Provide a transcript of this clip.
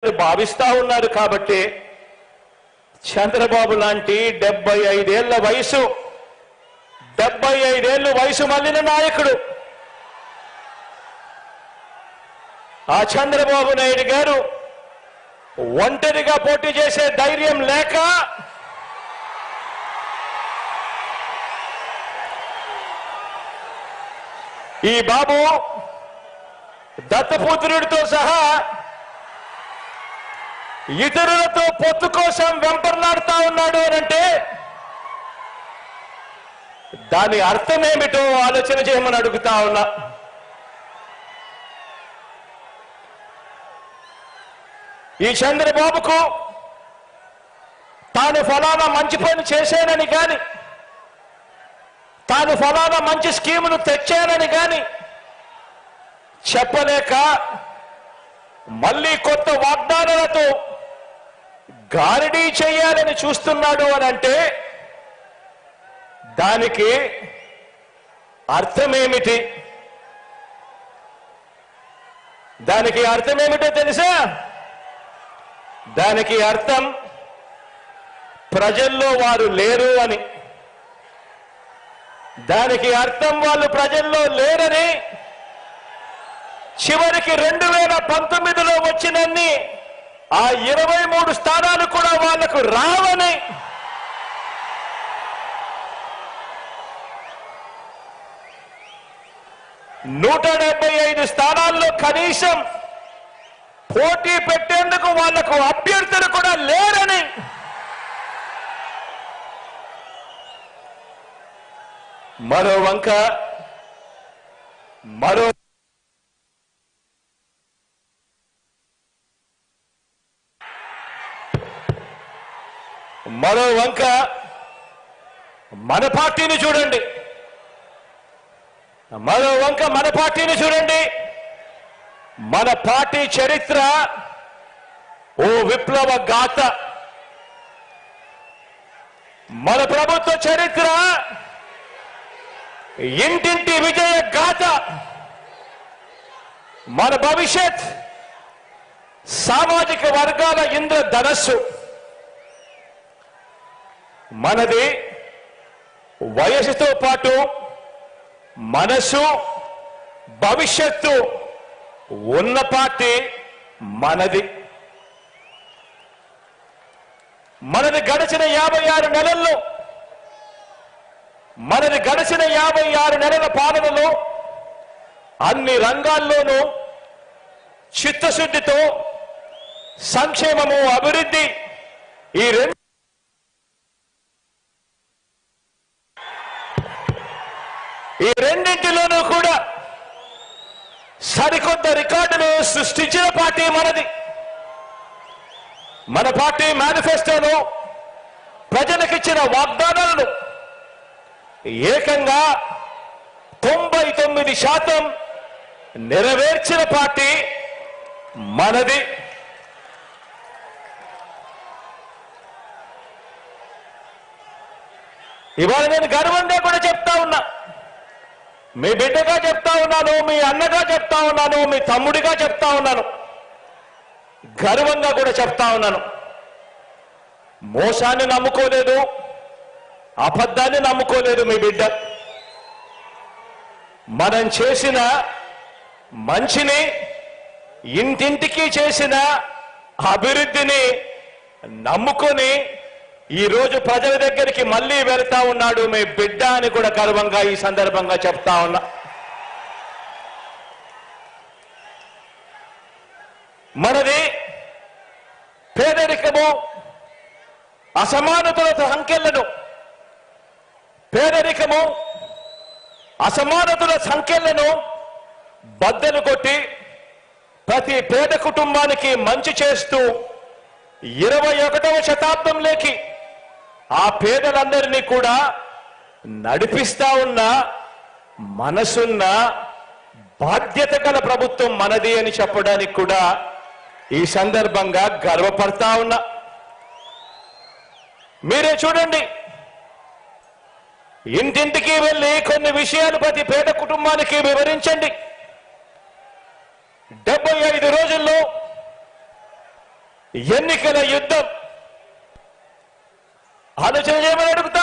భావిస్తా ఉన్నారు కాబట్టి చంద్రబాబు లాంటి 75 ఏళ్ల వయసు 75 ఏళ్ల వయసు మళ్ళిన నాయకుడు ఆ చంద్రబాబు నాయుడు గారు ఒంటరిగా పోటీ చేసే ధైర్యం లేక ఈ బాబు దత్తపుత్రుడితో సహా ఇతరులతో పొత్తు కోసం వెంపర్లాడుతా ఉన్నాడు అంటే దాని అర్థం ఏమిటో ఆలోచన చేయమని అడుగుతా ఉన్నా. ఈ చంద్రబాబుకు తాను ఫలానా మంచి పని చేశానని కానీ తాను ఫలానా మంచి స్కీమును తెచ్చానని కానీ చెప్పలేక మళ్ళీ కొత్త వాగ్దానాలతో గారడీ చేయాలని చూస్తున్నాడు అని అంటే దానికి అర్థమేమిటి? దానికి అర్థమేమిటో తెలుసా? దానికి అర్థం ప్రజల్లో వారు లేరు అని. దానికి అర్థం వాళ్ళు ప్రజల్లో లేరని, చివరికి 2019లో వచ్చినన్ని ఆ 23 స్థానాలు కూడా వాళ్లకు రావని. నూట 75 స్థానాల్లో కనీసం పోటీ పెట్టేందుకు వాళ్లకు అభ్యర్థులు కూడా లేరని. మరో వంక మన పార్టీని చూడండి. మన పార్టీ చరిత్ర ఓ విప్లవ గాథ. మన ప్రభుత్వ చరిత్ర ఇంటింటి విజయ గాథ. మన భవిష్యత్ సామాజిక వర్గాల ఇంద్రధనస్సు. మనది వయసుతో పాటు మనసు, భవిష్యత్తు ఉన్న పార్టీ మనది. గడిచిన 56 నెలల పాలనలో అన్ని రంగాల్లోనూ చిత్తశుద్ధితో సంక్షేమము, అభివృద్ధి ఈ రెండింటిలోనూ కూడా సరికొత్త రికార్డులు సృష్టించిన పార్టీ మనది. మన పార్టీ మేనిఫెస్టోలో ప్రజలకిచ్చిన వాగ్దానాలను ఏకంగా 99% నెరవేర్చిన పార్టీ మనది. ఇవాళ నేను గర్వంగా కూడా చెప్తా ఉన్నా, మీ బిడ్డగా చెప్తా ఉన్నాను, మీ అన్నగా చెప్తా ఉన్నాను, మీ తమ్ముడిగా చెప్తా ఉన్నాను, గర్వంగా కూడా చెప్తా ఉన్నాను. మోసాన్ని నమ్ముకోలేదు, అబద్ధాన్ని నమ్ముకోలేదు మీ బిడ్డ. మనం చేసిన మంచిని, ఇంటింటికి చేసిన అభివృద్ధిని నమ్ముకొని ఈరోజు ప్రజల దగ్గరికి మళ్ళీ వెళ్తా ఉన్నాడు మీ బిడ్డ అని కూడా గర్వంగా ఈ సందర్భంగా చెప్తా ఉన్నా. మనది పేదరికము, అసమానతల సంఖ్యలను బద్దలు కొట్టి ప్రతి పేద కుటుంబానికి మంచి చేస్తూ 21వ శతాబ్దంలోకి ఆ పేదలందరినీ కూడా నడిపిస్తా ఉన్న మనసున్న బాధ్యత గల ప్రభుత్వం మనది అని చెప్పడానికి కూడా ఈ సందర్భంగా గర్వపడతా ఉన్నా. మీరే చూడండి, ఇంటింటికి వెళ్ళి కొన్ని విషయాలు ప్రతి పేద కుటుంబానికి వివరించండి. 75 రోజుల్లో ఎన్నికల యుద్ధం ఆలోచన చేయమని అడుగుతా